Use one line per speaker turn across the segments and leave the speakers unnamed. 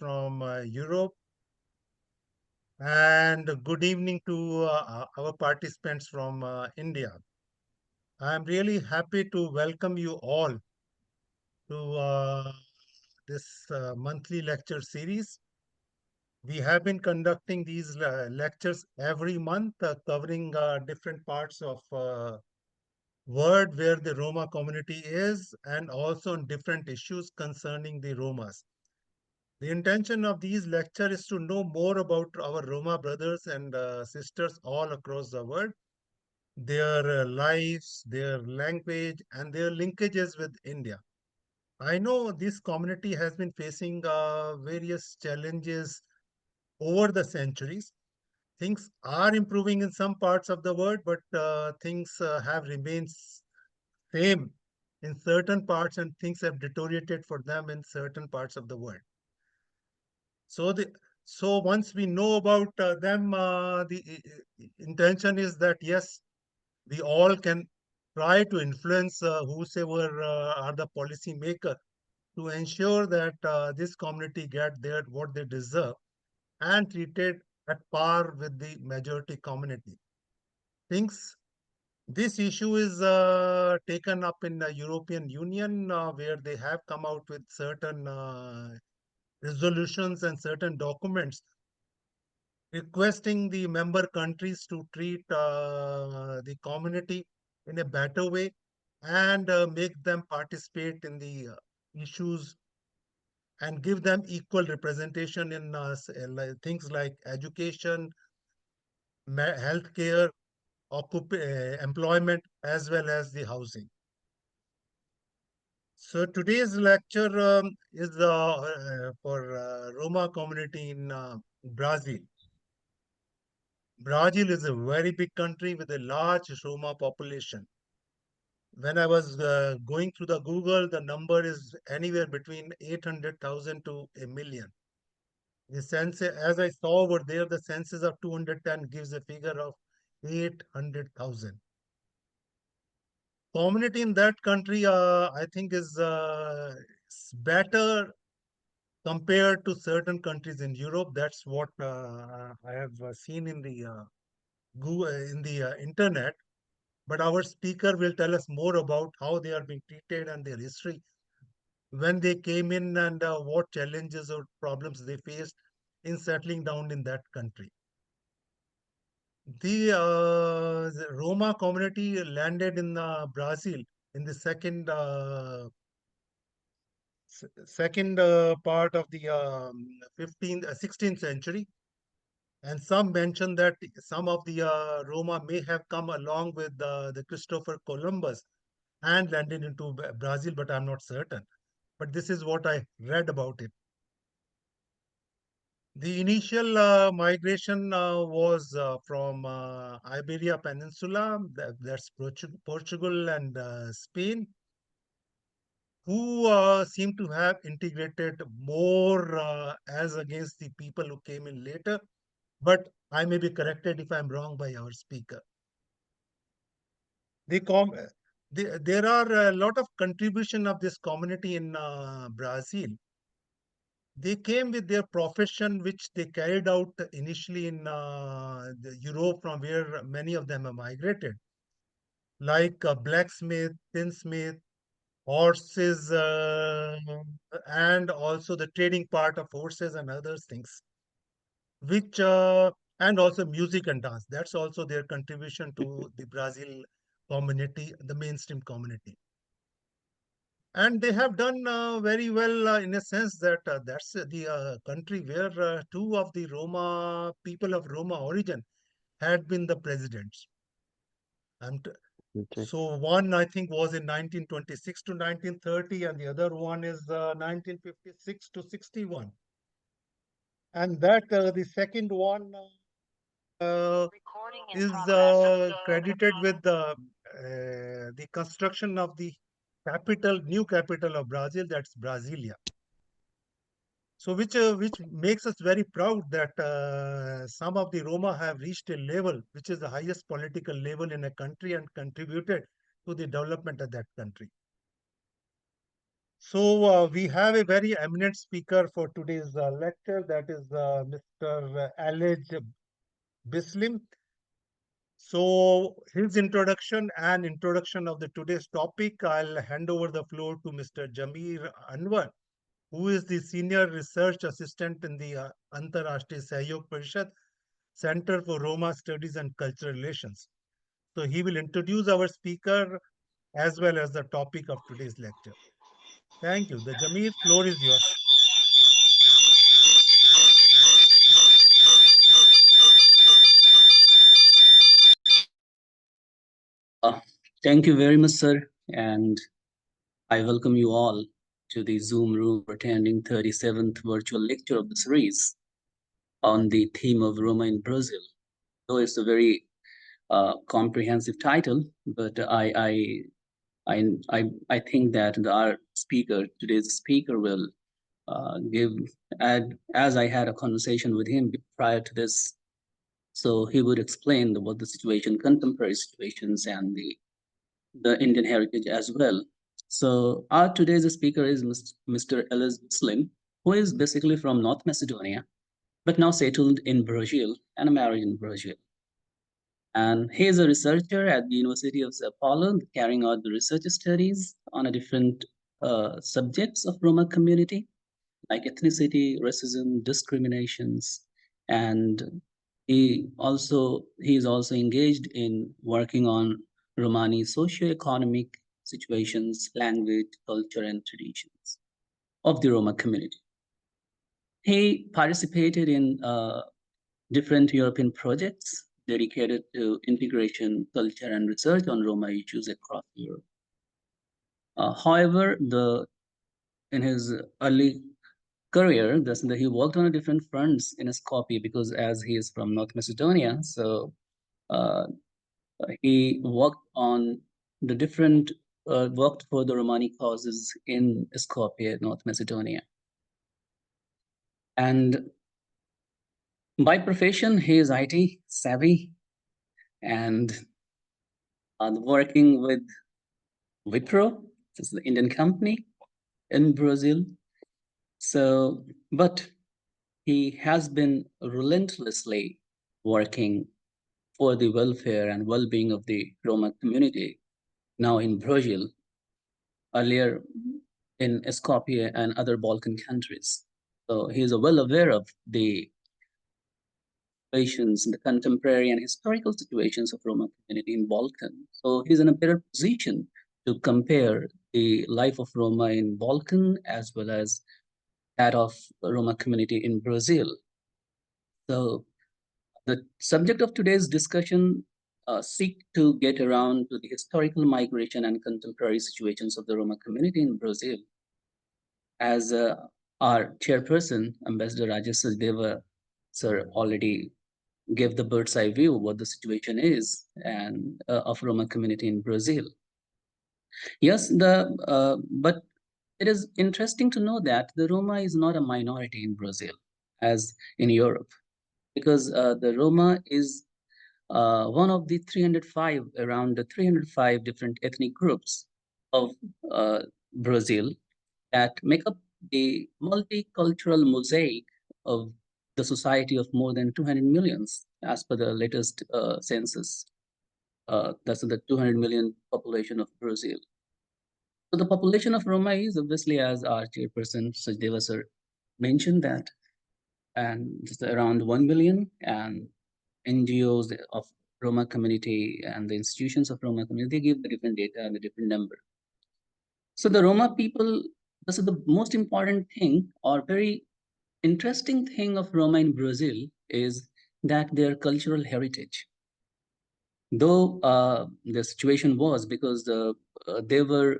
from Europe, and good evening to our participants from India. I am really happy to welcome you all to this monthly lecture series. We have been conducting these lectures every month, covering different parts of world where the Roma community is, and also on different issues concerning the Romas. The intention of these lectures is to know more about our Roma brothers and sisters all across the world, their lives, their language, and their linkages with India. I know this community has been facing various challenges over the centuries. Things are improving in some parts of the world, but things have remained same in certain parts, and things have deteriorated for them in certain parts of the world. So so once we know about them, the intention is that yes, we all can try to influence whosoever are the policy maker to ensure that this community get their what they deserve and treated at par with the majority community. Things This issue is taken up in the European Union, where they have come out with certain resolutions and certain documents requesting the member countries to treat the community in a better way and make them participate in the issues and give them equal representation in things like education, healthcare, employment, as well as the housing. So today's lecture is for Roma community in Brazil. Brazil is a very big country with a large Roma population. When I was going through the Google, the number is anywhere between 800,000 to a million. The census, as I saw over there, the census of 210 gives a figure of 800,000. Community in that country, I think, is better compared to certain countries in Europe. That's what I have seen in the Google, in the internet. But our speaker will tell us more about how they are being treated and their history when they came in and what challenges or problems they faced in settling down in that country. The Roma community landed in Brazil in the second part of the 16th century. And some mention that some of the Roma may have come along with the Christopher Columbus and landed into Brazil, but I'm not certain. But this is what I read about it. The initial migration was from Iberia Peninsula, that's Portugal and Spain, who seem to have integrated more as against the people who came in later. But I may be corrected if I'm wrong by our speaker. The com There are a lot of contribution of this community in Brazil. They came with their profession, which they carried out initially in Europe, from where many of them have migrated, like blacksmith, tinsmith, horses, and also the trading part of horses and other things, which and also music and dance. That's also their contribution to the Brazil community, the mainstream community. And they have done very well in a sense that that's the country where two of the Roma people of Roma origin had been the presidents. And
Okay.
so one I think was in 1926 to 1930, and the other one is 1956 to 61. And that the second one is credited with the construction of the new capital of Brazil, that's Brasilia. So which makes us very proud that some of the Roma have reached a level which is the highest political level in a country and contributed to the development of that country. We have a very eminent speaker for today's lecture, that is Mr. Elez Bislim. So his introduction and introduction of the today's topic, I'll hand over the floor to Mr. Jamir Anwar, who is the Senior Research Assistant in the Antarashtriya Sahyog Parishad Center for Roma Studies and Cultural Relations. So he will introduce our speaker as well as the topic of today's lecture. Thank you. The Jamir floor is yours.
Uh, Thank you very much, sir, and I welcome you all to the Zoom room for attending 37th virtual lecture of the series on the theme of Roma in Brazil. Though it's a very comprehensive title, but I think that our speaker, today's speaker, will give, as I had a conversation with him prior to this, so he would explain what the situation, contemporary situations, and the Indian heritage as well. So our today's speaker is Mr. Elez Bislim, who is basically from North Macedonia, but now settled in Brazil and married in Brazil. And he is a researcher at the University of Sao Paulo, carrying out the research studies on a different subjects of Roma community, like ethnicity, racism, discriminations, and he is also engaged in working on Romani socio-economic situations, language, culture, and traditions of the Roma community. He participated in different European projects dedicated to integration, culture, and research on Roma issues across Europe. However, in his early career, he worked on a different fronts in Skopje because as he is from North Macedonia, so uh, he worked on the different worked for the Romani causes in Skopje, North Macedonia. And by profession, he is IT savvy and working with Wipro, this is the Indian company in Brazil. So, but he has been relentlessly working for the welfare and well-being of the Roma community now in Brazil, earlier in Skopje and other Balkan countries. So he is well aware of the situations, the contemporary and historical situations of Roma community in Balkan. So he's in a better position to compare the life of Roma in Balkan as well as that of Roma community in Brazil. So the subject of today's discussion seek to get around to the historical migration and contemporary situations of the Roma community in Brazil. As our chairperson, Ambassador Rajesh Deva, sir, already gave the bird's eye view of what the situation is and of Roma community in Brazil. Yes, but it is interesting to know that the Roma is not a minority in Brazil, as in Europe, because the Roma is one of the 305, around the 305 different ethnic groups of Brazil that make up the multicultural mosaic of the society of more than 200 millions, as per the latest census. That's the 200 million population of Brazil. So the population of Roma is obviously, as our chairperson Sajdeva sir mentioned that, and it's around 1 million, and NGOs of Roma community and the institutions of Roma community give the different data and the different number. So the Roma people, this is the most important thing or very interesting thing of Roma in Brazil is that their cultural heritage. Though the situation was because they were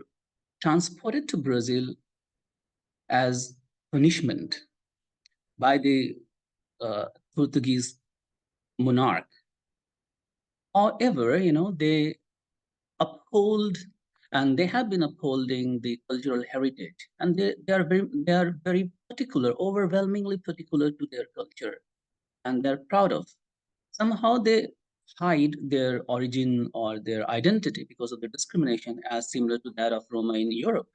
transported to Brazil as punishment by the Portuguese monarch. However, they uphold and they have been upholding the cultural heritage, and they are very particular, overwhelmingly particular to their culture, and they're proud of. Somehow they hide their origin or their identity because of the discrimination as similar to that of Roma in Europe.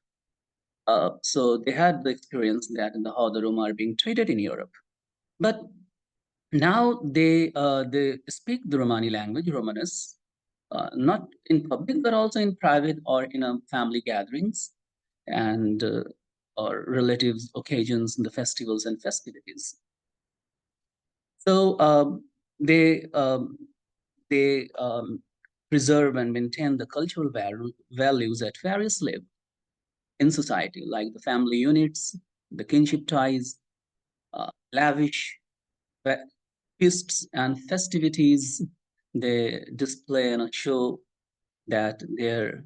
So they had the experience that in the how the Roma are being treated in Europe. But now they speak the Romani language, Romanus, not in public but also in private or in a family gatherings and or relatives occasions, the festivals and festivities. So they they preserve and maintain the cultural values at various levels in society, like the family units, the kinship ties, lavish feasts and festivities. They display and show that they're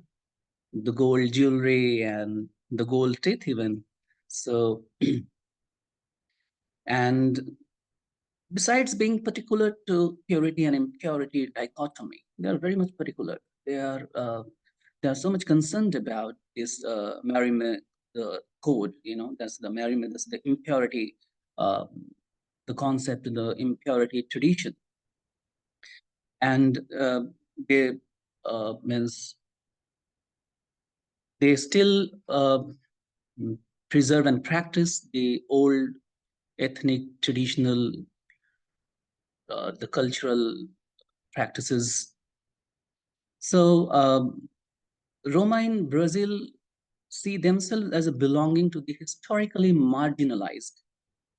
the gold jewelry and the gold teeth even. So and besides being particular to purity and impurity dichotomy, they are very much particular. They are so much concerned about this marriage code. You know, that's the marriage, that's the impurity, uh, the concept, the impurity tradition, and they means they still preserve and practice the old ethnic traditional the cultural practices. So Roma in Brazil see themselves as a belonging to the historically marginalized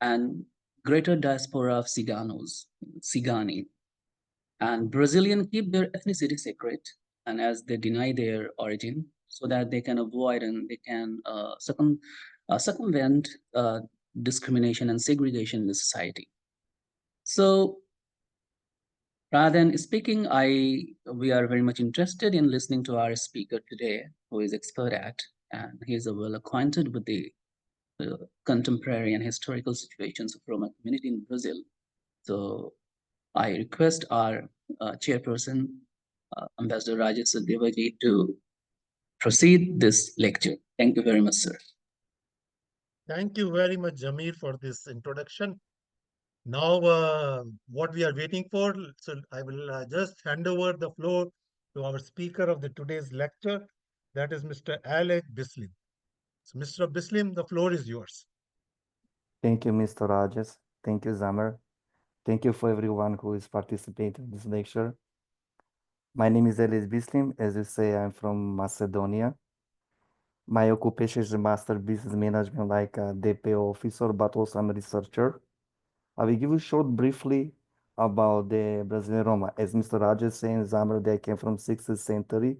and greater diaspora of Ciganos, Cigani. And Brazilian keep their ethnicity secret, and as they deny their origin, so that they can avoid and they can circumvent discrimination and segregation in the society. So rather than speaking, we are very much interested in listening to our speaker today, who is expert at, and he is well acquainted with the contemporary and historical situations of Roma community in Brazil. So I request our chairperson, Ambassador Rajesh Devaji, to proceed this lecture. Thank you very much, sir.
Thank you very much, Jamir, for this introduction. Now, what we are waiting for, so I will just hand over the floor to our speaker of the today's lecture, that is Mr. Elez Bislim. So, Mr. Bislim, the floor is yours.
Thank you, Mr. Rajesh. Thank you, Zamer. Thank you for everyone who is participating in this lecture. My name is Elez Bislim. As you say, I'm from Macedonia. My occupation is a Master Business Management, like a DPO officer, but also I'm a researcher. I will give you short briefly about the Brazilian Roma. As Mr. Rajesh saying, Zamer, they came from 16th century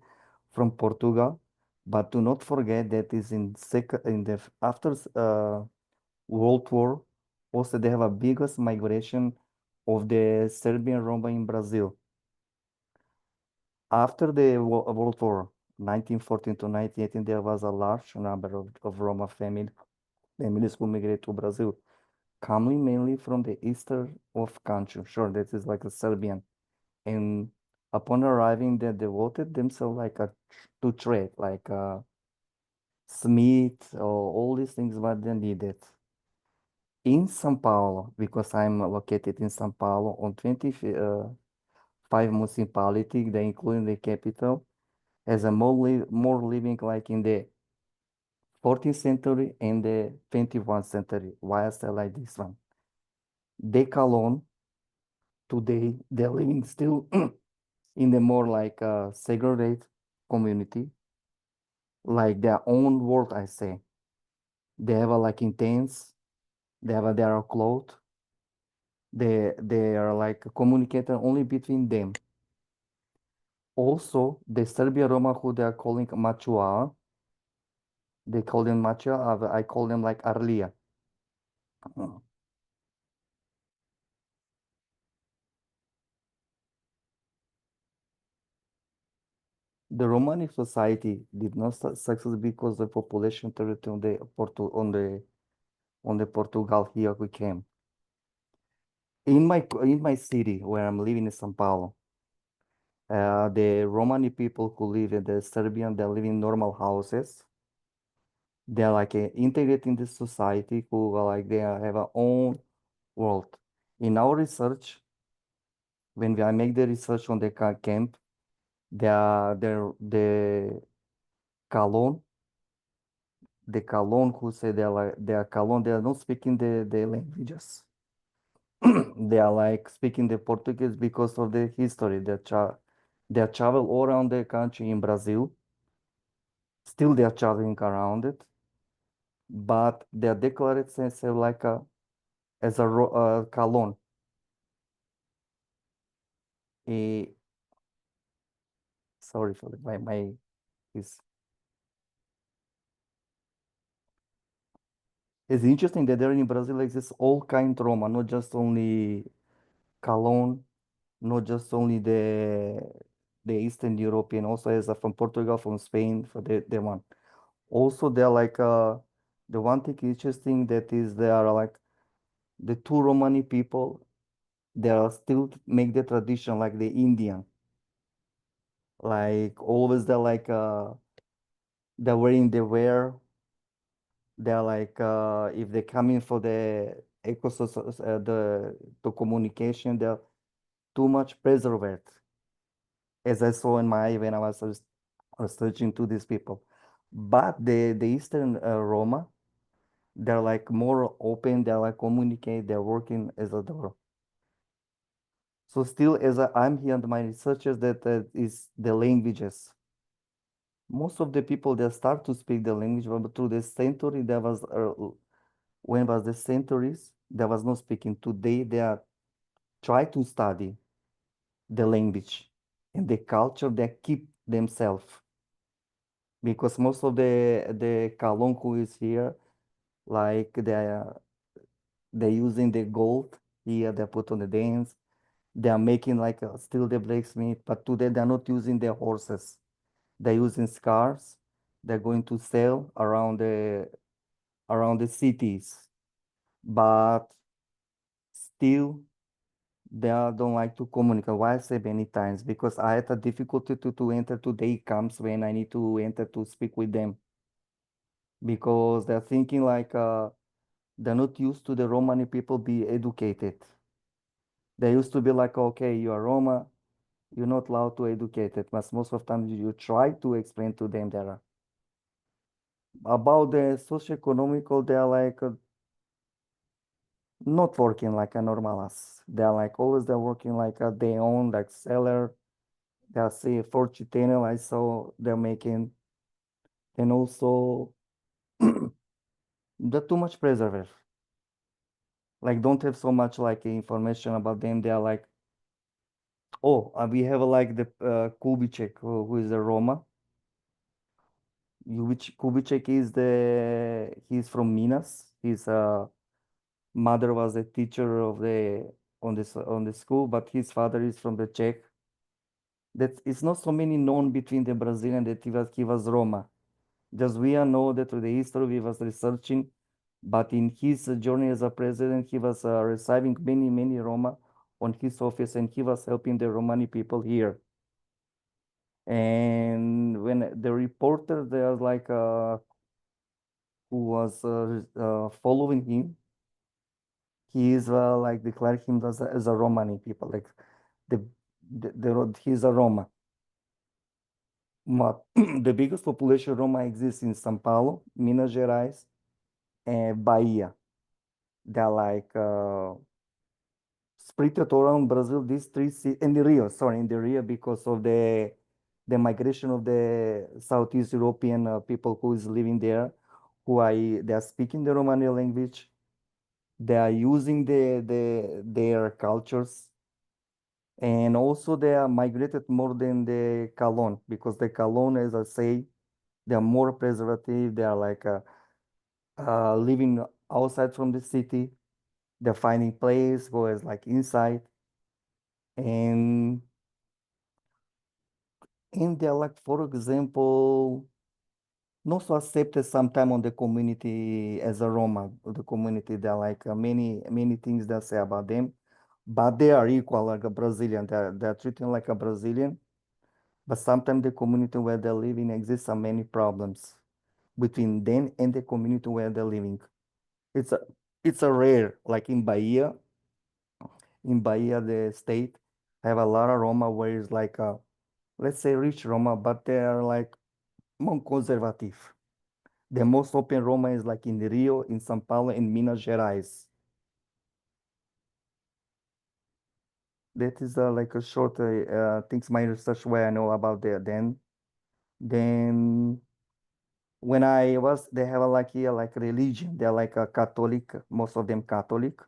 from Portugal. But do not forget that is in the after World War. Also, they have a biggest migration of the Serbian Roma in Brazil. After the World War, 1914 to 1918, there was a large number of Roma families who migrated to Brazil, coming mainly from the eastern of country. Sure, that is like a Serbian. And upon arriving, they devoted themselves like to trade, like smith, or all these things what they needed. In São Paulo, because I'm located in São Paulo, on 25 municipality, they including the capital, as a more living like in the 14th century and the 21st century. Why I say like this one? Decalon, today, they're living still in the more like segregated community, like their own world, I say. They have a like intense, they have their clothes, they are like communicating only between them. Also, the Serbia Roma who they are calling Machua, they call them Machua, I call them like Arlia. Uh, The Romani society did not succeed because the population territory on the Portugal here we came. In my city where I'm living in São Paulo, the Romani people who live in the Serbian, they live in normal houses. They're like integrated in the society who are like they have a own world. In our research, when I make the research on the camp, the Calon, the Calon who say they are Calon, they are not speaking the languages. They are like speaking the Portuguese because of the history. They travel all around the country in Brazil. Still, they are traveling around it, but they are declared themselves like a as a Calon. A sorry for my is. It's interesting that there in Brazil exists all kind Roma, not just only Calon, not just only the Eastern European, also as from Portugal, from Spain, for the one. Also, they're like the one thing interesting that is they are like the two Romani people. They are still make the tradition like the Indian, like always they're wearing the wear. They're like if they're coming for the ecosystem, the communication, they're too much preserved, as I saw in my when I was researching to these people. But the Eastern Roma, they're like more open. They're like communicate. They're working as a door. So still, as I'm here and my researchers, that is the languages. Most of the people they start to speak the language, but through the century there was when was the centuries there was no speaking. Today they are try to study the language and the culture they keep themselves because most of the Kalon who is here like they're using the gold here they put on the dance. They are making like still the blacksmith, but today they're not using their horses. They're using cars. They're going to sell around the cities, but still they don't like to communicate. Why I say many times? Because I had a difficulty to enter today comes when I need to enter to speak with them because they're thinking like they're not used to the Romani people be educated. They used to be like, okay, you are Roma, you're not allowed to educate it, but most of the time you try to explain to them that about the socio-economical, they're like not working like a normalas. They're like always they're working like they own like seller. They'll see fortune channel I saw they're making and also they're too much preservative. Like don't have so much like information about them. They are like, oh, we have like the Kubicek who is a Roma. Which Kubicek is he's from Minas. His mother was a teacher of the on the school, but his father is from the Czech. That it's not so many known between the Brazilian that he was Roma. Just we are know that through the history we was researching, but in his journey as a president, he was receiving many Roma on his office, and he was helping the Romani people here. And when the reporter there like who was following him, he is like declared him as a Romani people, like the, he's a Roma. But the biggest population Roma exists in São Paulo, Minas Gerais, and Bahia. They're like spread around Brazil. These three cities in the Rio, sorry, in the Rio because of the migration of the Southeast European people who is living there, they are speaking the Romani language. They are using their cultures, and also they are migrated more than the Calon because the Calon, as I say, they are more preservative. They are like living outside from the city. They're finding place, go as like inside, and they're like, for example, not so accepted sometime on the community as a Roma. The community, there are like many things that say about them, but they are equal like a Brazilian. They're treated like a Brazilian, but sometimes the community where they're living exists some many problems between them and the community where they're living. It's a it's a rare, like in Bahia, the state, have a lot of Roma where it's like let's say rich Roma, but they are like more conservative. The most open Roma is like in Rio, in Sao Paulo, in Minas Gerais. That is like a short things my research where I know about that. Then when I was, they have a, like here like religion. They're like a Catholic, most of them Catholic.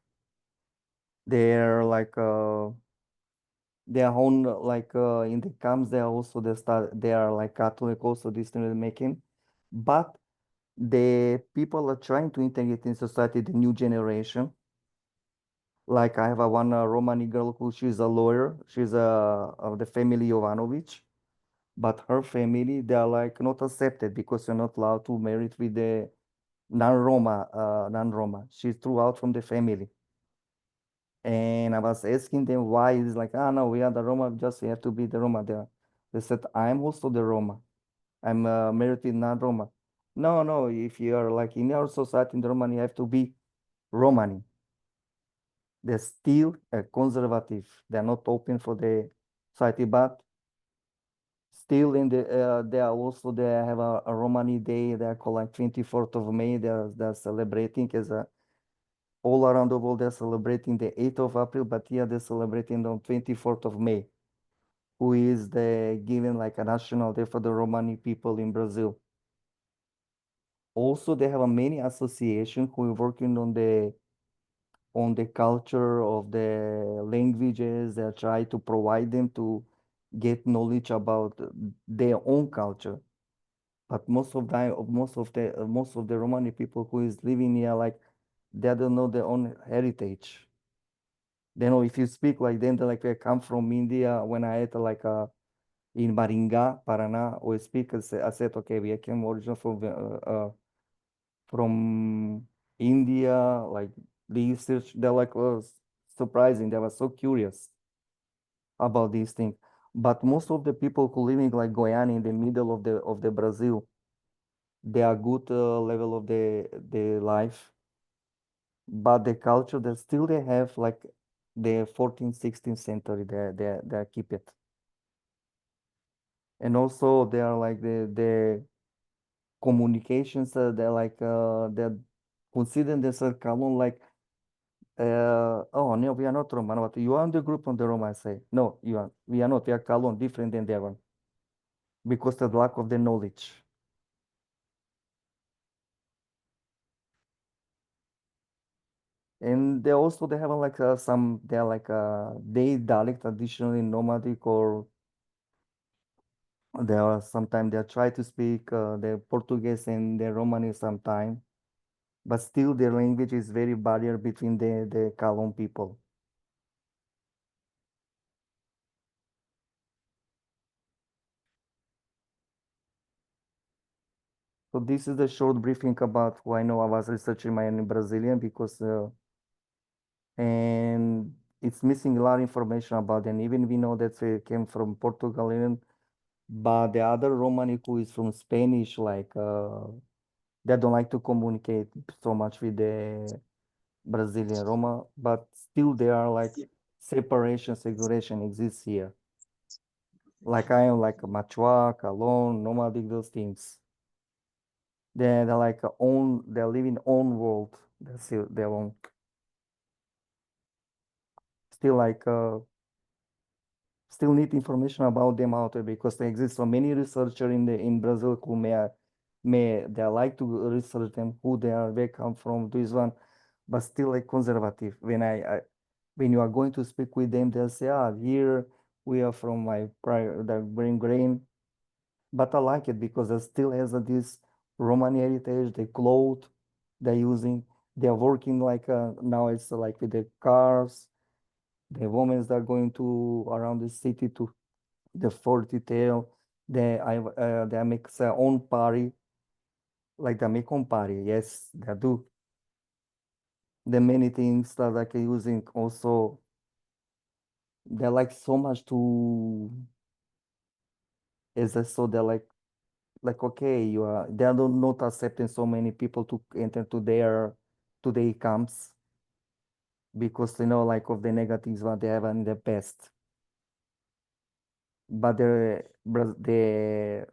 They're like their own like in the camps. They are also they are like Catholic also decision making, but the people are trying to integrate in society the new generation. Like I have a one Romani girl who she's a lawyer. She's of the family Jovanovic, but her family they are like not accepted because you're not allowed to marry with the non-Roma. She's threw out from the family. And I was asking them why. It's like, ah, no, we are the Roma, just we have to be the Roma there. They said, I'm also the Roma. I'm married with non-Roma. No, no, if you are like in our society in the Roman, you have to be Romani. They're still conservative. They're not open for the society, but still in the they are also they have a Romani day. They are called like 24th of May. They're celebrating as a all around the world. They're celebrating the 8th of April, but here they're celebrating on 24th of May, who is the given like a national day for the Romani people in Brazil. Also, they have a many association who are working on the culture of the languages. They try to provide them to get knowledge about their own culture. But most of the Romani people who is living here, like they don't know their own heritage. They know if you speak like them, they like I come from India. When I had like in Maringá, Paraná, we speak. I said, okay, we came originally from India. Like the research, they're like was surprising. They were so curious about these things. But most of the people who living like Goiânia in the middle of the Brazil, they are good level of the life, but the culture that still they have like the 14th, 16th century, they keep it. And also they are like the communications, they're like they're considering themselves Kalon like oh no, we are not Roman, but you are in the group on the Roma. I say, no, we are not, we are Kalon, different than the one, because of the lack of the knowledge. And they also they have like some they're like they dialect traditionally nomadic, or there are sometimes they try to speak the Portuguese and the Romani sometime, but still the language is very barrier between the Kalon people. So this is the short briefing about who I know. I was researching my own Brazilian because and it's missing a lot of information about them. Even we know that they came from Portugal, even, but the other Romani who is from Spanish, like they don't like to communicate so much with the Brazilian Roma, but still there are like separation, segregation exists here. Like I am like a Machua, Calon, nomadic, those things. They're like a own, they're living own world. That's their own. Still like still need information about them out there because there exists so many researchers in Brazil who may they like to research them, who they are, where come from, this one, but still like conservative. When you are going to speak with them, they'll say, ah, here we are from my prior the brain grain. But I like it because it still has this Roman heritage, the clothes they're using. They're working like now it's like with the cars, the women that are going to around the city to the fort detail. They make their own party, like they make own party. Yes, they do. The many things that like using also they like so much to is so they're like okay you are they are not accepting so many people to enter to their camps because you know like of the negatives what they have in the past. But the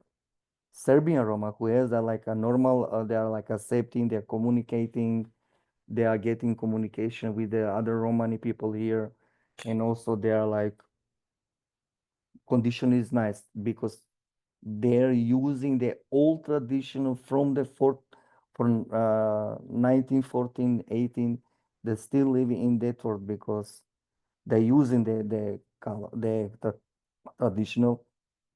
Serbian Roma who has like a normal, they are like accepting, they're communicating, they are getting communication with the other Romani people here, and also they are like condition is nice because they're using the old tradition from the fourth from 1914 18. They still living in that world because they're using the traditional,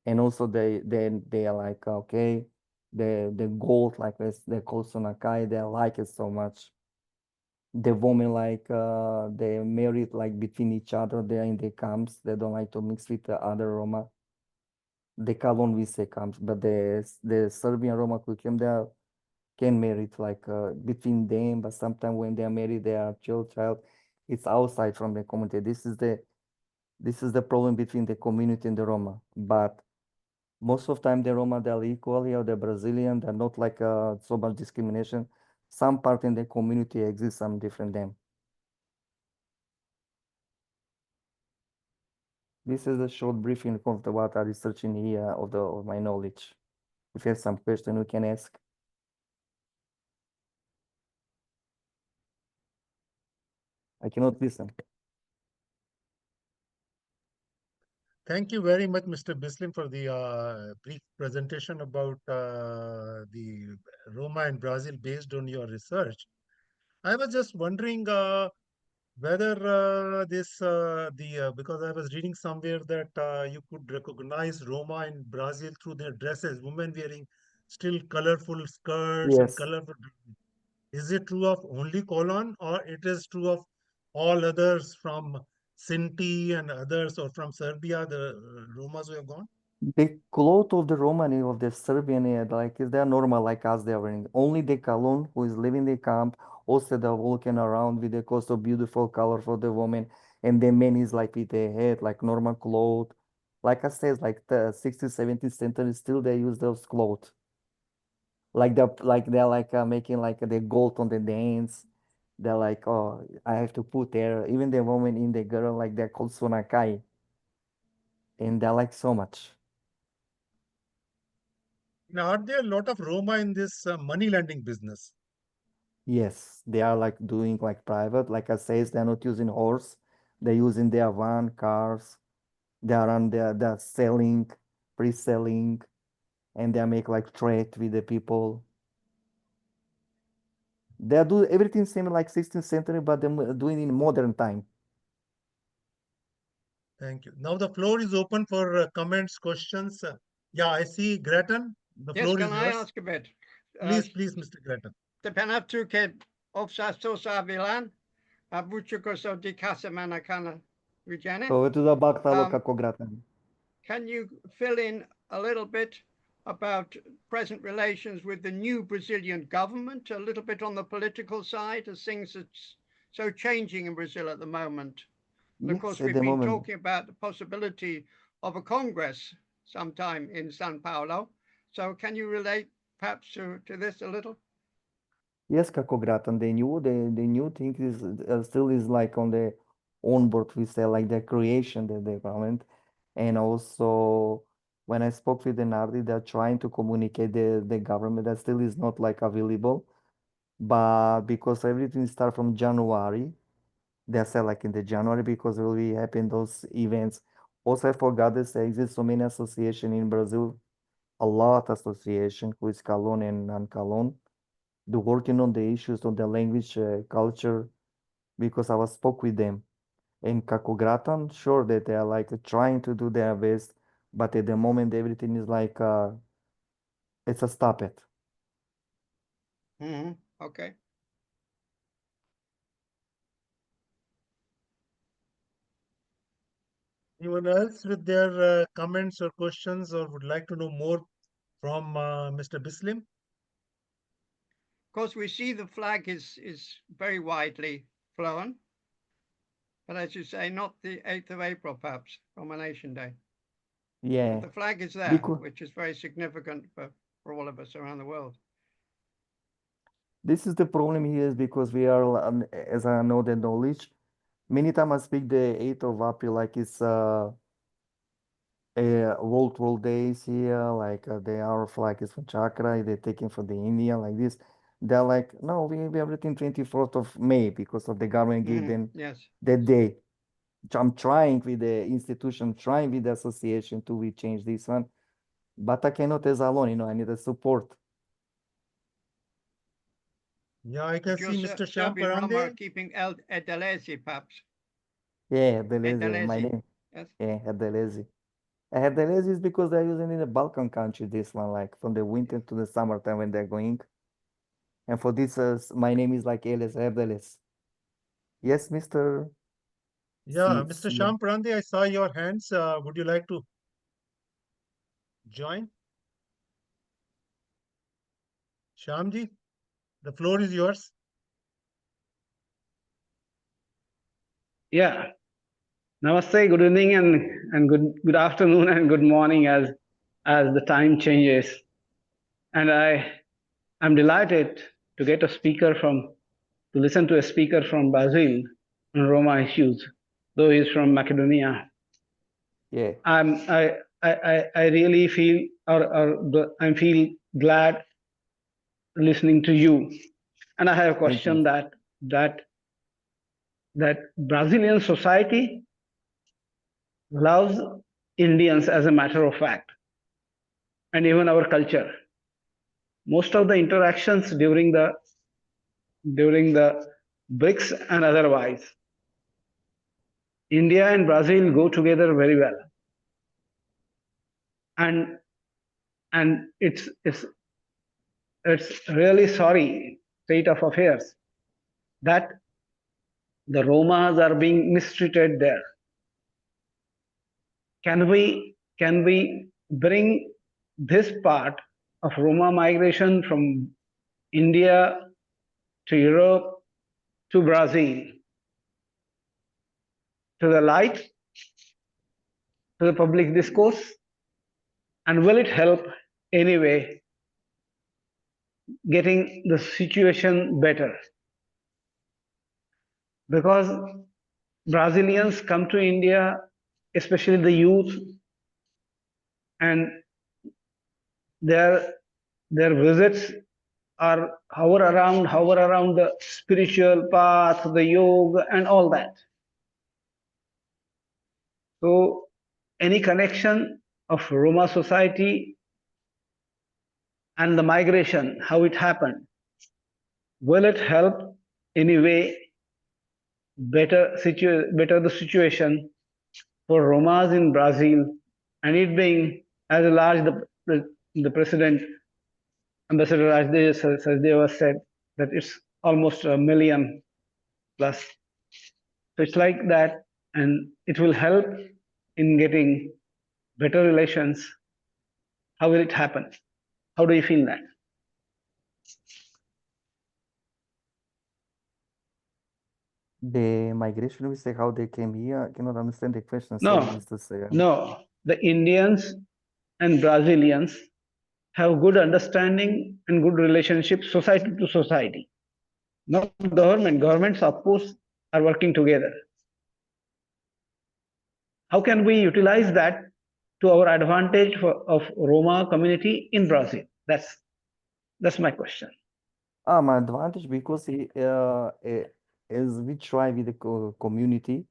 and also they are like okay, the gold like this they call sonakai, they like it so much. The women like they married like between each other, they're in the camps, they don't like to mix with the other Roma. The Kalon we say camps, but the Serbian Roma who came there can marry like between them, but sometimes when they are married they are child, it's outside from the community. This is the problem between the community and the Roma. But most of time the Roma they're equally, or the Brazilian, they're not like so much discrimination. Some part in the community exists some different them. This is a short briefing of the what I research in here of my knowledge. If you have some question, we can ask. I cannot listen.
Thank you very much, Mr. Bislim, for the brief presentation about the Roma in Brazil based on your research. I was just wondering whether because I was reading somewhere that you could recognize Roma in Brazil through their dresses, women wearing still colorful skirts and
Yes.
colorful. Is it true of only Colon, or it is true of all others from Sinti and others, or from Serbia, the Romas who have gone?
The clothes of the Romani of the Serbian, like is they're normal like us they're wearing. Only the Kalun who is living the camp, also they're walking around with the cost of beautiful color for the woman, and the men is like with the head like normal clothes. Like I said, like the 60, 70 century still they use those clothes. They're like making like the gold on the dance. They're like, oh, I have to put there. Even the woman in the girl, like they're called Sonakai, and they're like so much.
Now, are there a lot of Roma in this money lending business?
Yes, they are like doing like private. Like I says, they're not using horse. They're using their van, cars. They are on they're selling, pre-selling, and they make like trade with the people. They do everything same like 16th century, but they're doing in modern time.
Thank you. Now the floor is open for comments, questions. Yeah, I see Gretton. The
Yes,
floor
can
is
I
yours.
ask a bit?
Please, Mr. Gretton.
Te penatu ke ofsa vilan, buchuko so di casa manakana Regina.
So it is a baktalo
Um,
kako gratan.
can you fill in a little bit about present relations with the new Brazilian government, a little bit on the political side, as things are so changing in Brazil at the moment? And of
Yes,
course,
at
we've
the
been
moment.
talking about the possibility of a Congress sometime in Sao Paulo. So, can you relate perhaps to this a little?
Yes, kako gratan. The new thing is still is like on the onboard. We say like the creation the development, and also when I spoke with the Nardi, they're trying to communicate the government that still is not like available, but because everything start from January, they say like in the January because will be happen those events. Also, I forgot to say exist so many association in Brazil, a lot association who is Calon and non-Calon, do working on the issues of the language culture because I was spoke with them. In Kakogratan, sure that they are like trying to do their best, but at the moment everything is like it's a stop it.
Mm-hmm. Okay.
Anyone else with their comments or questions, or would like to know more from Mr. Bislim?
Of course, we see the flag is very widely flown, but as you say, not the 8th of April, perhaps, Coronation Day. But
Yeah,
the flag is there,
because
which is very significant for all of us around the world.
this is the problem here is because we are, as I know the knowledge, many times I speak the 8th of April like it's world days here, like they are flag is from Chakra, they're taking from the India like this. They're like, no, we everything 24th of May because of the government give them
Yes.
that day. I'm trying with the institution, trying with the association to we change this one, but I cannot as alone, I need the support.
Yeah, I can
But
see
your
Mr. Shyam
Serbian Roma are
Parande.
keeping Edelezi, perhaps.
Yeah, the lazy, my
Edelezi.
name.
Yes.
Yeah, had the lazy. I had the lazy is because they're using in the Balkan country this one, like from the winter to the summertime when they're going. And for this, my name is like Elez, I have the less. Yes, Mr.
Yeah,
C.
Mr.
C.
Shyam Parande, I saw your hands. Would you like to join? Shyamji, the floor is yours.
Yeah. Namaste, good evening and good afternoon and good morning as the time changes. And I'm delighted to get a speaker to listen to a speaker from Brazil on Roma issues, though he's from Macedonia.
Yeah,
I really feel I feel glad listening to you. And I have a
thank you.
question that that Brazilian society loves Indians as a matter of fact, and even our culture. Most of the interactions during the BRICS and otherwise, India and Brazil go together very well, and it's really sorry state of affairs that the Romas are being mistreated there. Can we bring this part of Roma migration from India to Europe to Brazil to the light, to the public discourse, and will it help anyway getting the situation better? Because Brazilians come to India, especially the youth, and their their visits are hover around the spiritual path, the yoga, and all that. So, any connection of Roma society and the migration, how it happened, will it help anyway better the situation for Romas in Brazil, and it being as large the president Ambassador Sachdeva said that it's almost a million plus. So it's like that, and it will help in getting better relations. How will it happen? How do you feel that?
The migration, we say how they came here. I cannot understand the question. Sorry,
No,
Mr. Sagan.
no. The Indians and Brazilians have good understanding and good relationship, society to society. Not government. Governments, of course, are working together. How can we utilize that to our advantage of Roma community in Brazil? That's my question.
My advantage because as we try with the community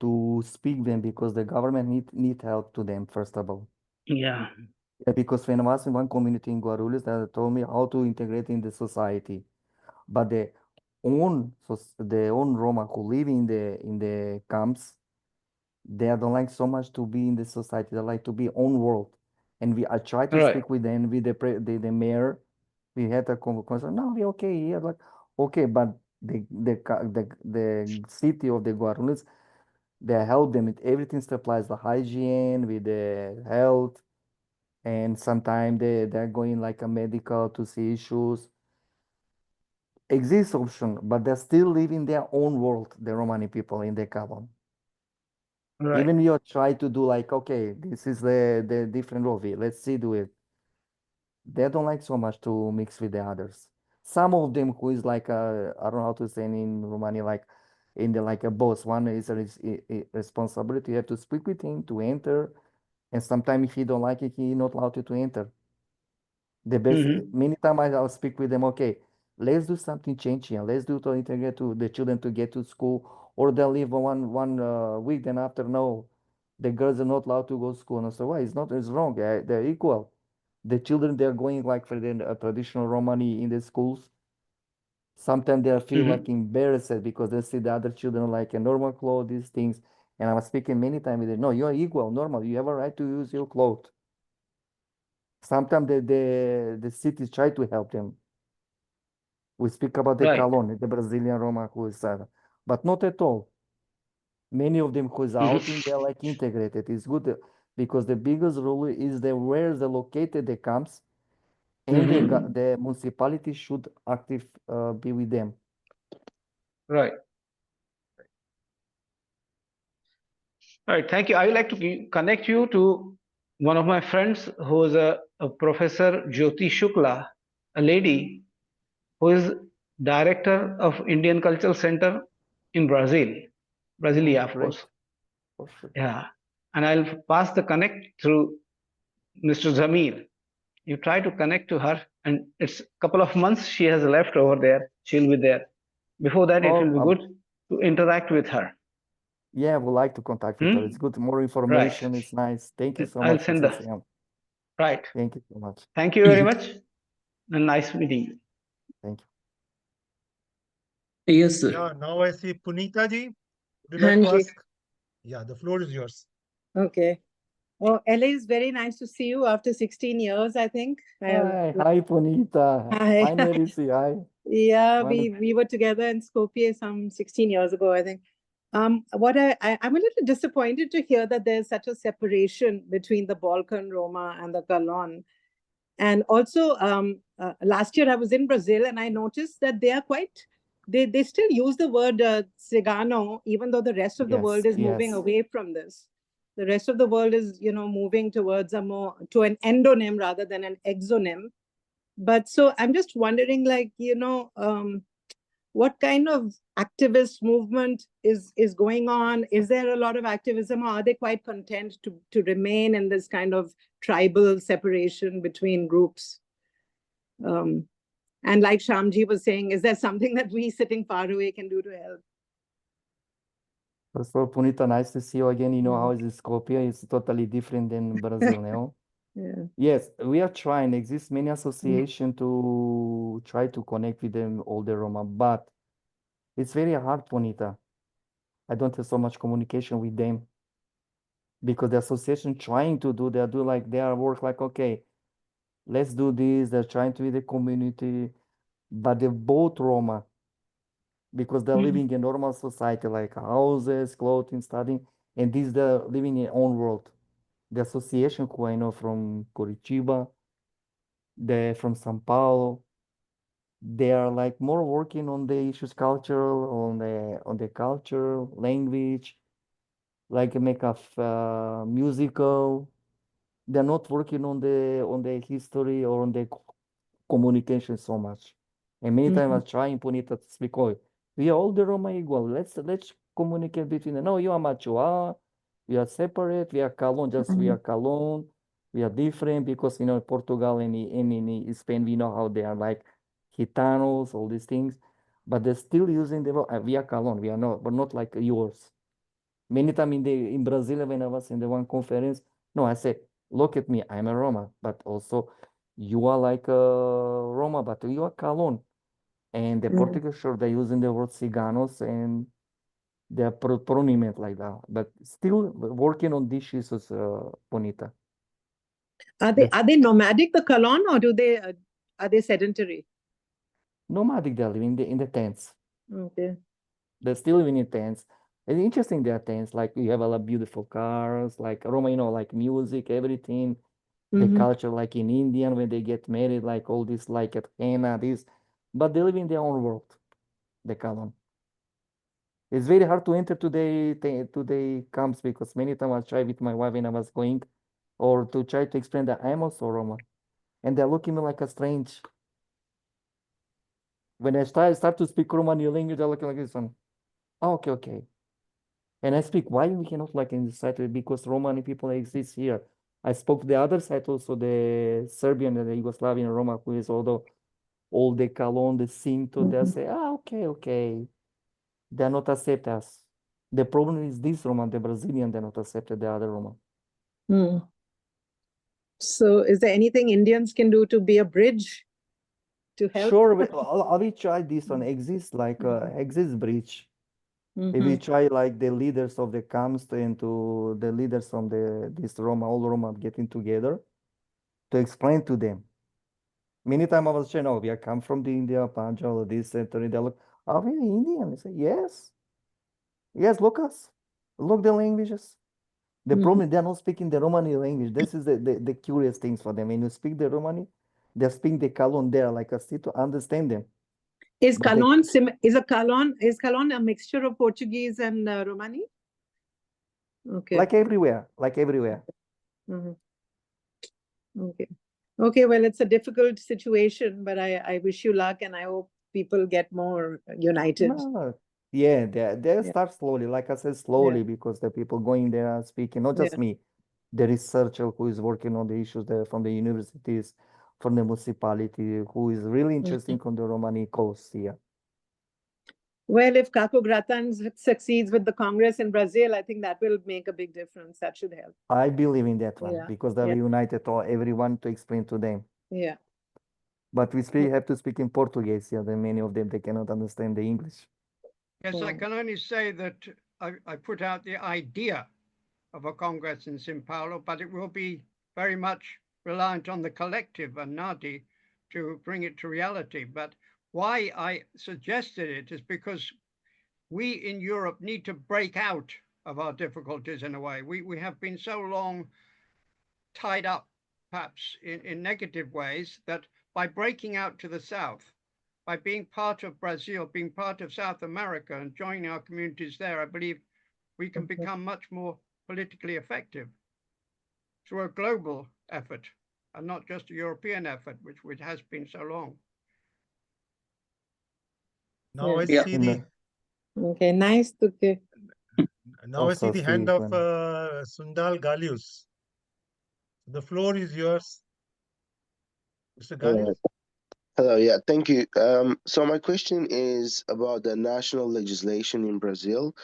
to speak them because the government need help to them first of all.
Yeah,
Yeah, because when I was in one community in Guarulhos, they told me how to integrate in the society, but the own Roma who live in the camps, they don't like so much to be in the society. They like to be own world, and I try to
right.
speak with them with the mayor. We had a conversation. No, we okay here. Like okay, but the city of the Guarulhos, they help them with everything supplies the hygiene with the health, and sometimes they're going like a medical to see issues. Exists option, but they're still living their own world. The Romani people in the Kavan.
Right.
Even you try to do like okay, this is the different role. Let's see do it. They don't like so much to mix with the others. Some of them who is like I don't know how to say in Romania, like in the like a boss. One is a responsibility. You have to speak with him to enter. And sometimes if he don't like it, he not allowed you to enter. The best,
Mm-hmm.
many times I'll speak with them, okay, let's do something change here. Let's do to integrate to the children to get to school, or they'll leave one week, then after, no, the girls are not allowed to go to school. And I say, why? It's not, it's wrong. They're equal. The children, they're going like for the traditional Romani in the schools. Sometimes they feel
Mm-hmm.
like embarrassed because they see the other children like a normal clothes, these things. And I was speaking many times with them, no, you're equal, normal. You have a right to use your clothes. Sometimes the cities try to help them. We speak about the
Right.
Calon, the Brazilian Roma who is, but not at all. Many of them who is out in,
Mm-hmm.
they're like integrated. It's good because the biggest rule is the where the located the camps, and
Mm-hmm.
the municipality should active be with them.
Right. Right. Thank you. I would like to connect you to one of my friends who is a Professor Jyoti Shukla, a lady who is director of Indian Cultural Center in Brazil,
Oh,
Brasilia, of
great.
course.
Perfect.
Yeah. And I'll pass the connect through Mr. Zamir. You try to connect to her, and it's a couple of months she has left over there. She'll be there. Before that, it
Oh,
will be good to interact with her.
yeah, I would like to contact with her.
Hmm?
It's good. More
Right.
information. It's nice. Thank you so
I'll
much,
send
Mr.
the
Sam.
right.
Thank you so much.
Thank you very much, and nice meeting you.
Thank you.
Yes, sir.
Yeah, now I see Punita ji. Would you like to
Hanji.
ask? Yeah, the floor is yours.
Okay. Oh, LA is very nice to see you after 16 years, I think. I have,
Hi, Punita.
Hi.
Finally, see, hi.
Yeah,
Wonderful.
we were together in Skopje some 16 years ago, I think. What I'm a little disappointed to hear that there's such a separation between the Balkan Roma and the Kalon. And also, last year I was in Brazil and I noticed that they are quite, they still use the word Cigano, even though the rest of the world
Yes,
is moving
yes.
away from this. The rest of the world is, moving towards to an endonym rather than an exonym. But so I'm just wondering, like, what kind of activist movement is going on? Is there a lot of activism, or are they quite content to remain in this kind of tribal separation between groups? And like Shamji was saying, is there something that we sitting far away can do to help?
First of all, Punita, nice to see you again. You know how
Mm.
is Skopje? It's totally different than Brazil now.
Yeah.
Yes, we are trying. Exists many association to try to connect with them, all the Roma, but it's very hard, Punita. I don't have so much communication with them because the association trying to do, they do like they are work like, okay, let's do this. They're trying to be the community, but they both Roma because they're
Mhm.
living in normal society, like houses, clothing, studying, and this they're living in their own world. The association who I know from Curitiba, they're from Sao Paulo, they are like more working on the issues cultural, on the culture, language, like make a musical. They're not working on the history or on the communication so much. And many times I
Mhm.
try and put it to speak, oh, we are all the Roma equal. Let's communicate between them. No, you are Machua, we are separate, we are Calon, just we are Calon, we are different because Portugal and in Spain we know how they are like Gitanos, all these things. But they're still using the we are Calon, we are not, but not like yours. Many times in Brazil when I was in the one conference, no, I said, look at me, I'm a Roma, but also you are like a Roma, but you are Calon. And the
Mhm.
Portuguese, sure, they're using the word Ciganos and they're prominent like that. But still working on these issues, Bonita. That's
Are they nomadic, the Kalon, or are they sedentary?
nomadic, they're living in the tents.
Okay.
They're still living in tents. It's interesting, their tents. Like you have a lot of beautiful cars, like Roma, like music, everything. The
Mm-hmm.
culture, like in Indian, when they get married, like all this, like at henna, this. But they live in their own world, the Kalon. It's very hard to enter today camps because many times I try with my wife when I was going, or to try to explain that I'm also Roma, and they're looking at me like a strange. When I start to speak Romani language, they're looking like this one. Oh, okay. And I speak, why we cannot like in the society because Romani people exist here. I spoke the other side also, the Serbian and the Yugoslavian Roma, who is all the Kalon, the Sinto, they say, okay, they're not accept us. The problem is this Roma, the Brazilian, they're not accepted the other Roma.
Hmm. So is there anything Indians can do to be a bridge to help?
Sure, we try this one, exists like exists bridge. If we try like the leaders of the camps and to the leaders from this Roma, all Roma getting together to explain to them. Many times I was saying, oh, we are come from the India, Punjab, this, and they look, are we Indian? I say, yes. Yes, look us. Look the languages. The problem is they're not speaking the Romani language. This is the curious things for them. When you speak the Romani, they speak the Kalon there like us to understand them.
Is
But they-
Kalon is Kalon a mixture of Portuguese and Romani? Okay.
like everywhere.
Mhm. Okay. Okay, well, it's a difficult situation, but I wish you luck and I hope people get more united.
No, yeah, they
Yeah.
start slowly, like I said, slowly, because the people going there and speaking, not just
Yeah.
me, the researcher who is working on the issues there from the universities, from the municipality, who is really interested on the Romani coast here.
Well, if Caco Gratan succeeds with the Congress in Brazil, I think that will make a big difference. That should help.
I believe in that one
Yeah,
because they
yeah.
united all everyone to explain to them.
Yeah.
But we have to speak in Portuguese here. Then many of them they cannot understand the English.
Yes, I can only say that I put out the idea of a Congress in Sao Paulo, but it will be very much reliant on the collective and Nadi to bring it to reality. But why I suggested it is because we in Europe need to break out of our difficulties in a way. We have been so long tied up, perhaps in negative ways, that by breaking out to the south, by being part of Brazil, being part of South America and joining our communities there, I believe we can become much more politically effective through a global effort and not just a European effort, which has been so long.
Now I
Yeah.
see the
Okay, nice to hear.
now I see the hand
speak
of
when-
Sundal Galius. The floor is yours, Mr. Galius.
Hello, yeah, thank you. So my question is about the national legislation in Brazil.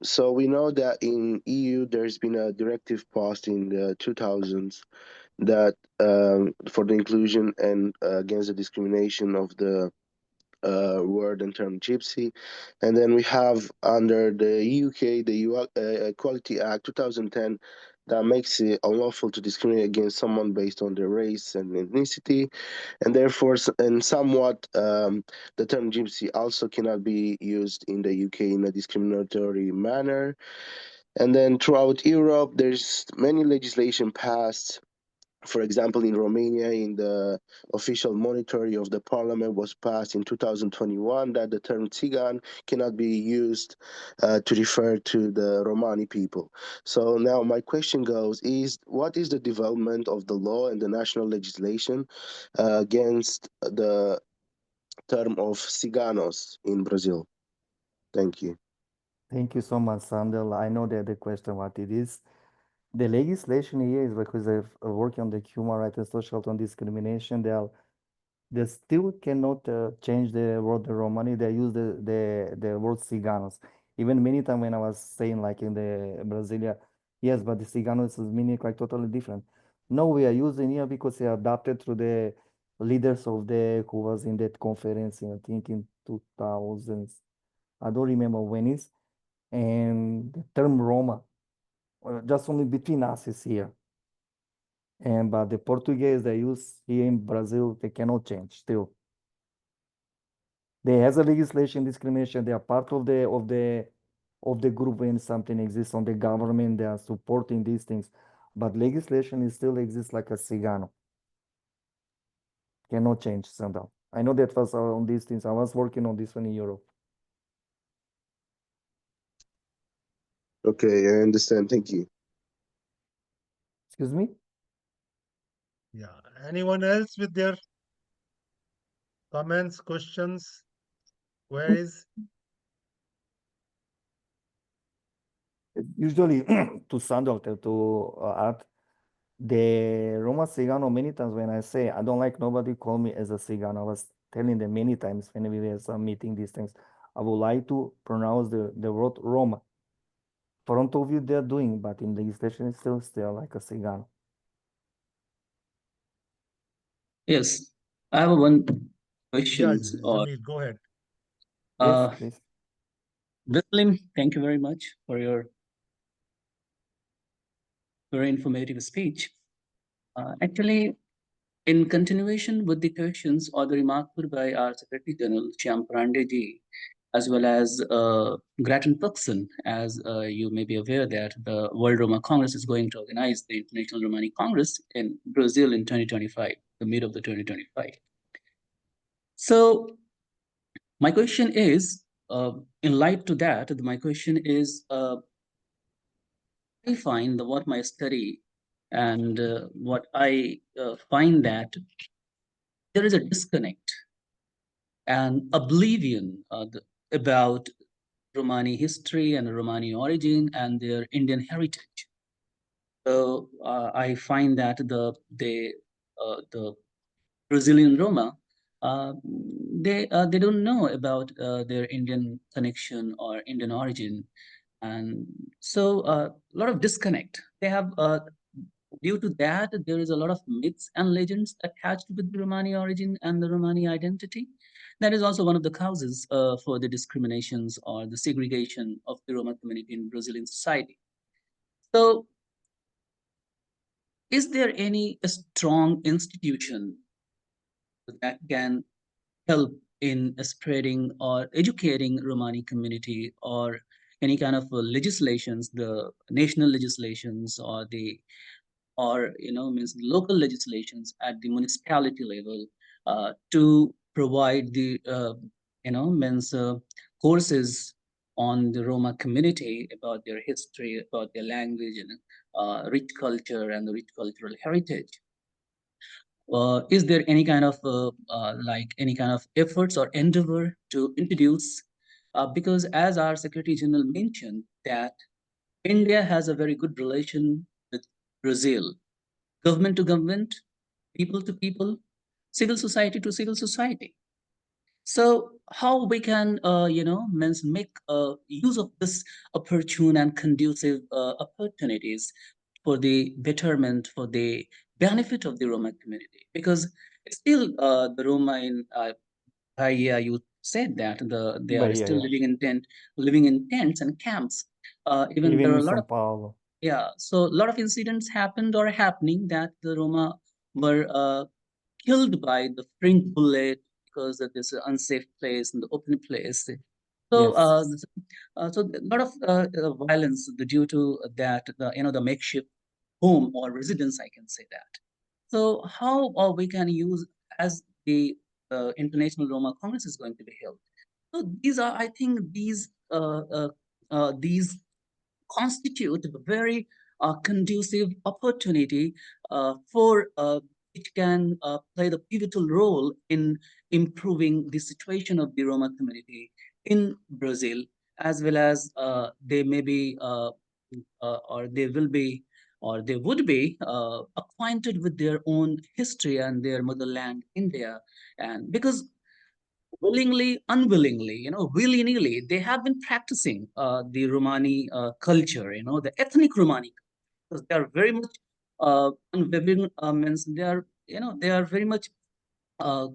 So we know that in EU there's been a directive passed in the 2000s that for the inclusion and against the discrimination of the word and term gypsy. And then we have under the UK the Equality Act 2010 that makes it unlawful to discriminate against someone based on their race and ethnicity, and therefore, and somewhat, the term gypsy also cannot be used in the UK in a discriminatory manner. And then throughout Europe, there's many legislation passed. For example, in Romania, in the official monitory of the parliament was passed in 2021 that the term Tsigan cannot be used to refer to the Romani people. So now my question goes is what is the development of the law and the national legislation against the term of Ciganos in Brazil? Thank you.
Thank you so much, Sandel. I know that the question what it is. The legislation here is because they're working on the human rights and social on discrimination. They still cannot change the word Romani. They use the word Ciganos. Even many times when I was saying like in the Brasilia, yes, but the Ciganos is meaning like totally different. No, we are using here because they adapted to the leaders of the who was in that conference I think in 2000s. I don't remember when it's, and the term Roma, just only between us is here. And but the Portuguese they use here in Brazil, they cannot change still. They has a legislation discrimination. They are part of the group when something exists on the government. They are supporting these things, but legislation is still exists like a cigano. Cannot change Sandal. I know that was on these things. I was working on this one in Europe.
Okay, I understand. Thank you.
Excuse me?
Yeah. Anyone else with their comments, questions, queries?
Usually to Sandal to add, The Roma Cigano, many times when I say I don't like nobody call me as a Cigano, I was telling them many times when we were some meeting these things, I would like to pronounce the word Roma. Front of you they're doing, but in legislation it's still like a Cigano.
Yes, I have one
Yeah,
question.
Jamil, go ahead.
Yes,
Uh,
please.
Bislim, thank you very much for your very informative speech. Actually, in continuation with the questions or the remark put by our Secretary General, Shyam Ji, as well as Grattan Tuxon, as you may be aware that the World Roma Congress is going to organize the International Romani Congress in Brazil in 2025, the mid of the 2025. So my question is, in light to that, my question is, I find what my study and what I find that there is a disconnect and oblivion about Romani history and Romani origin and their Indian heritage. So I find that the Brazilian Roma they don't know about their Indian connection or Indian origin, and so a lot of disconnect. They have due to that there is a lot of myths and legends attached with the Romani origin and the Romani identity. That is also one of the causes for the discriminations or the segregation of the Roma community in Brazilian society. So, is there any strong institution that can help in spreading or educating Romani community, or any kind of legislations, the national legislations or the or means local legislations at the municipality level to provide the means courses on the Roma community about their history, about their language and rich culture and the rich cultural heritage? Is there any kind of like any kind of efforts or endeavor to introduce? Because as our Secretary General mentioned, that India has a very good relation with Brazil, government to government, people to people, civil society to civil society. So how we can, make use of this opportune and conducive opportunities for the betterment, for the benefit of the Roma community? Because still, the Roma in Bahia, you said that they
But
are
yeah,
still
yeah.
living in tents and camps. Even
Even
there are
in
a lot
Sao
of
Paulo.
so a lot of incidents happened or are happening that the Roma were killed by the fringe bullet because of this unsafe place in the open place. So,
Yes.
so a lot of violence due to that, the makeshift home or residence, I can say that. So, how we can use as the International Roma Congress is going to be held. So these are, I think, these constitute a very conducive opportunity for which can play the pivotal role in improving the situation of the Roma community in Brazil, as well as they may be or they will be or they would be acquainted with their own history and their motherland, India. And because willingly, unwillingly, willy-nilly, they have been practicing the Romani culture, the ethnic Romani, because they are very much unwavering, means they are very much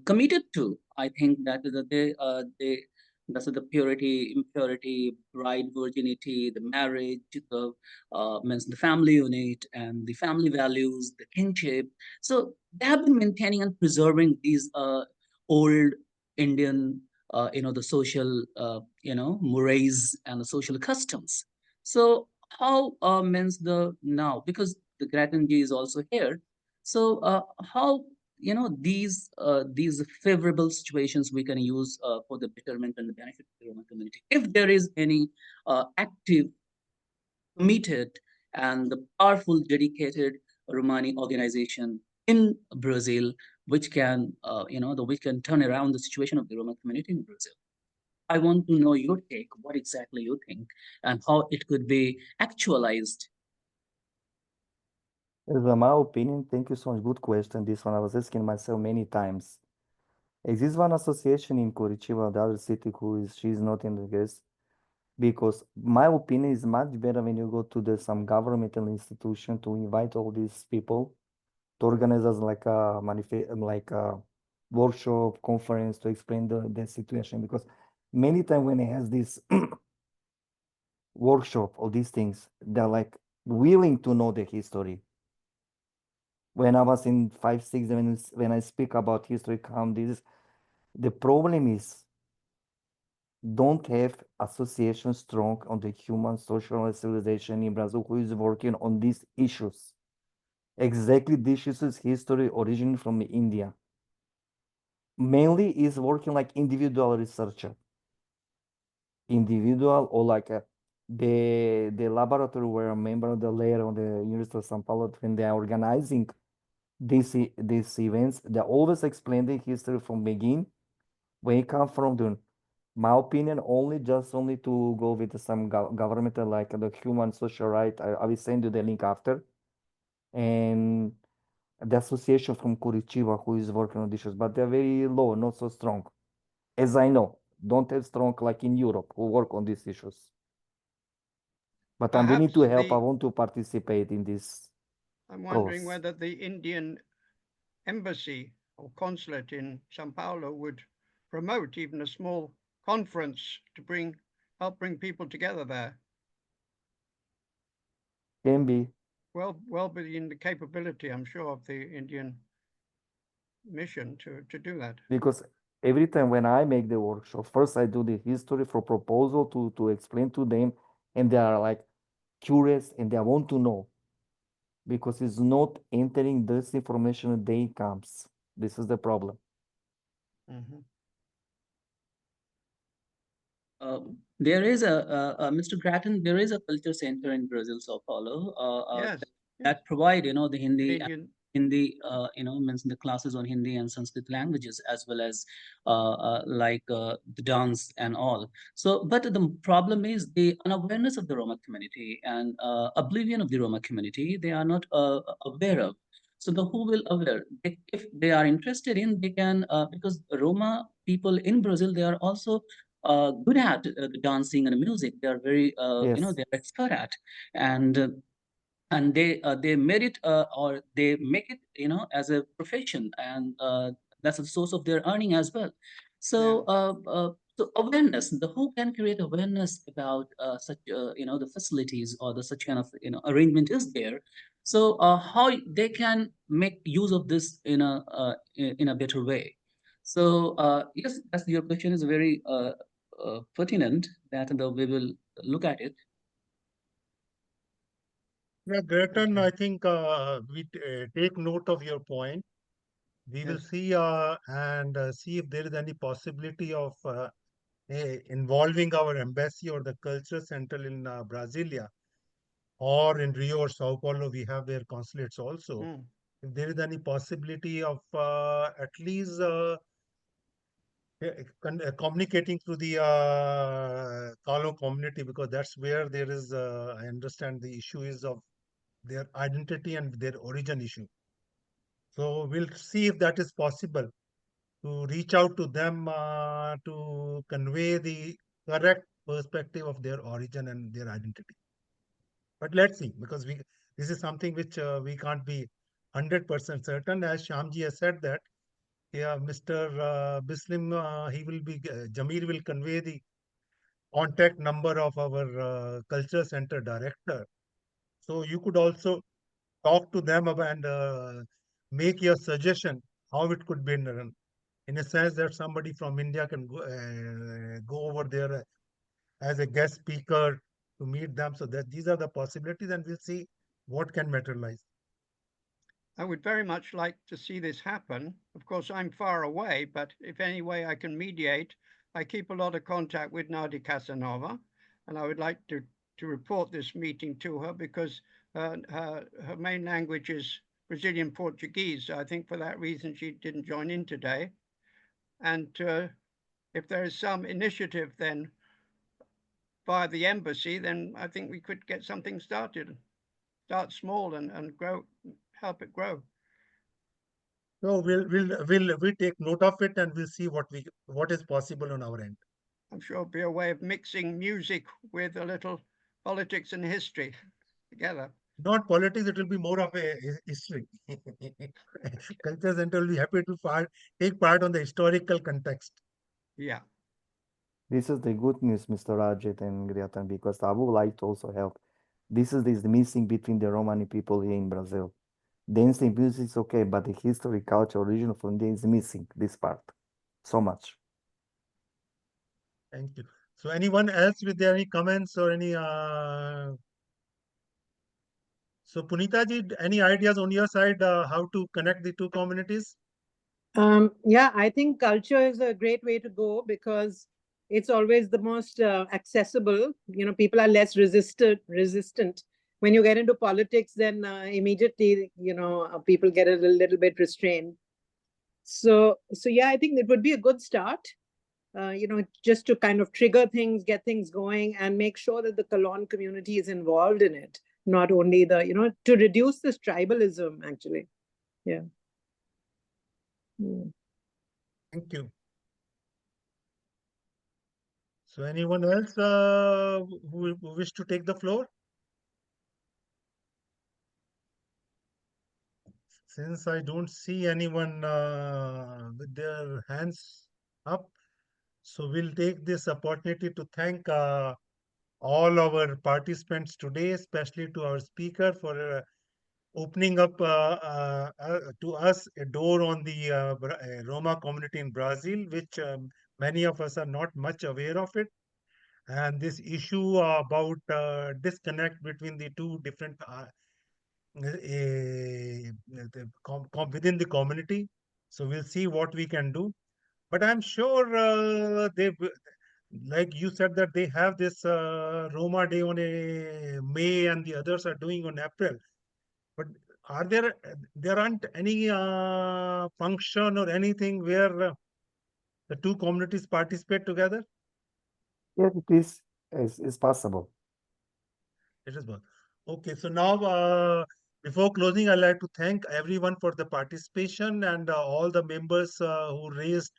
committed to. I think that they that's the purity, impurity, bride virginity, the marriage, the means the family unit and the family values, the kinship. So they have been maintaining and preserving these old Indian, the social, mores and the social customs. So how means the now, because the Gratanji is also here. So how these favorable situations we can use for the betterment and the benefit of the Roma community, if there is any active, committed and the powerful dedicated Romani organization in Brazil which can which can turn around the situation of the Roma community in Brazil. I want to know your take, what exactly you think and how it could be actualized.
As my opinion, thank you so much. Good question. This one I was asking myself many times. Exists one association in Curitiba, the other city, she's not in the guest, because my opinion is much better when you go to some governmental institution to invite all these people to organize as like a like a workshop conference to explain the situation, because many times when it has this workshop or these things, they're like willing to know the history. When I was in 5, 6, when I speak about history, come this, the problem is don't have association strong on the human social and civilization in Brazil who is working on these issues. Exactly this is history origin from India. Mainly is working like individual researcher. Individual or like the laboratory where a member of the layer on the University of Sao Paulo when they are organizing these events, they always explain the history from begin when it comes from the my opinion only to go with some government like the human social right. I will send you the link after. And the association from Curitiba who is working on issues, but they're very low, not so strong. As I know, don't have strong like in Europe who work on these issues. But I'm willing to
Perhaps
help. I
the,
want to participate in this
I'm wondering
cause.
whether the Indian embassy or consulate in Sao Paulo would promote even a small conference to help bring people together there.
Can be
Well within the capability, I'm sure, of the Indian mission to do that.
because every time when I make the workshop, first I do the history for proposal to explain to them, and they are like curious and they want to know because it's not entering this information they comes. This is the problem.
Mhm.
There is Mr. Grattan, there is a culture center in Brazil, Sao Paulo,
Yes, yes.
that provide, the Hindi
Indian,
Hindi, means the classes on Hindi and Sanskrit languages, as well as the dance and all. So, but the problem is the unawareness of the Roma community and oblivion of the Roma community. They are not aware of. So, the who will aware? If they are interested in, they can because Roma people in Brazil, they are also good at the dancing and music. They are very,
Yes.
they're expert at, and they made it or they make it as a profession, and that's a source of their earning as well.
yeah.
So so awareness, the who can create awareness about such the facilities or the such kind of arrangement is there. So how they can make use of this in a better way. So yes, that's your question is very pertinent, that we will look at it.
Yeah, Gretchen,
Okay.
I think we take note of your point. We will
Yes.
see and see if there is any possibility of involving our embassy or the culture center in Brasilia or in Rio or Sao Paulo. We have their consulates also.
Mm.
If there is any possibility of at least communicating through the Kalo community, because that's where there is, I understand the issue is of their identity and their origin issue. So we'll see if that is possible to reach out to them to convey the correct perspective of their origin and their identity. But let's see, because this is something which we can't be 100% certain. As Shyamji has said that, yeah, Mr. Bislim, Jamil will convey the contact number of our culture center director. So you could also talk to them about and make your suggestion how it could be done. In a sense that somebody from India can go over there as a guest speaker to meet them. So that these are the possibilities, and we'll see what can materialize.
I would very much like to see this happen. Of course, I'm far away, but if any way I can mediate, I keep a lot of contact with Nadia Casanova, and I would like to report this meeting to her because her main language is Brazilian Portuguese. I think for that reason she didn't join in today. And if there is some initiative then via the embassy, then I think we could get something started. start small and grow, help it grow.
So we'll take note of it and we'll see what is possible on our end.
I'm sure it'll be a way of mixing music with a little politics and history together.
Not politics, it will be more of a history. Culture Center will be happy to take part on the historical context.
Yeah.
This is the good news, Mr. Rajit and Greta, because I would like to also help. This is missing between the Romani people here in Brazil. Dancing music is okay, but the history, culture, origin from there is missing this part so much.
Thank you. So anyone else with any comments or any so Punita ji, any ideas on your side how to connect the two communities?
Yeah, I think culture is a great way to go because it's always the most accessible. People are less resistant. When you get into politics, then immediately, people get a little bit restrained. So yeah, I think it would be a good start. Just to kind of trigger things, get things going, and make sure that the Kalon community is involved in it, not only to reduce this tribalism, actually. Yeah.
Thank you. So anyone else who wish to take the floor? Since I don't see anyone with their hands up, so we'll take this opportunity to thank all our participants today, especially to our speaker for opening up to us a door on the Roma community in Brazil, which many of us are not much aware of it. And this issue about disconnect between the two different within the community. So we'll see what we can do. But I'm sure like you said, that they have this Roma Day on a May and the others are doing on April. But there aren't any function or anything where the two communities participate together?
Yeah, it is. It's possible.
It is both. Okay, so now before closing, I'd like to thank everyone for the participation and all the members who raised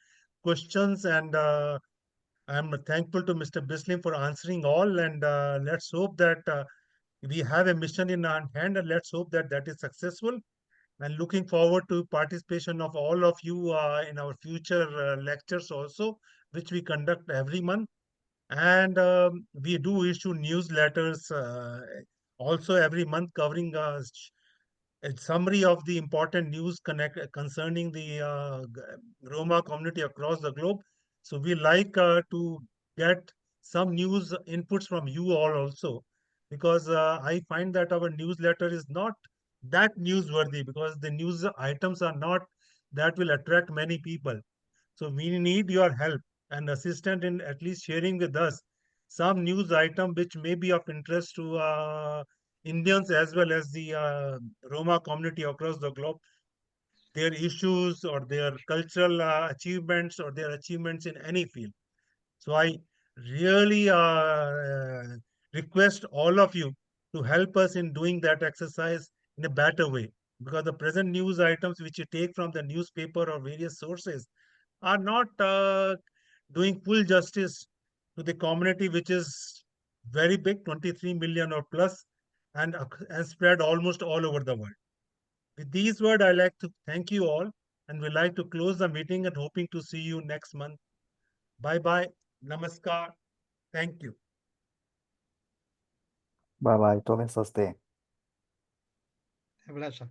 questions. And I'm thankful to Mr. Bislim for answering all. And let's hope that we have a mission in our hand, and let's hope that that is successful. And looking forward to participation of all of you in our future lectures also, which we conduct every month. And we do issue newsletters also every month covering a summary of the important news concerning the Roma community across the globe. So we like to get some news inputs from you all also, because I find that our newsletter is not that newsworthy because the news items are not that will attract many people. So we need your help and assistance in at least sharing with us some news item which may be of interest to Indians as well as the Roma community across the globe, their issues or their cultural achievements or their achievements in any field. So I really request all of you to help us in doing that exercise in a better way, because the present news items which you take from the newspaper or various sources are not doing full justice to the community, which is very big, 23 million or plus, and spread almost all over the world. With these words, I like to thank you all, and we like to close the meeting and hoping to see you next month. Bye bye. Namaskar. Thank you.
Bye bye. Tole saste.
Have a lesson.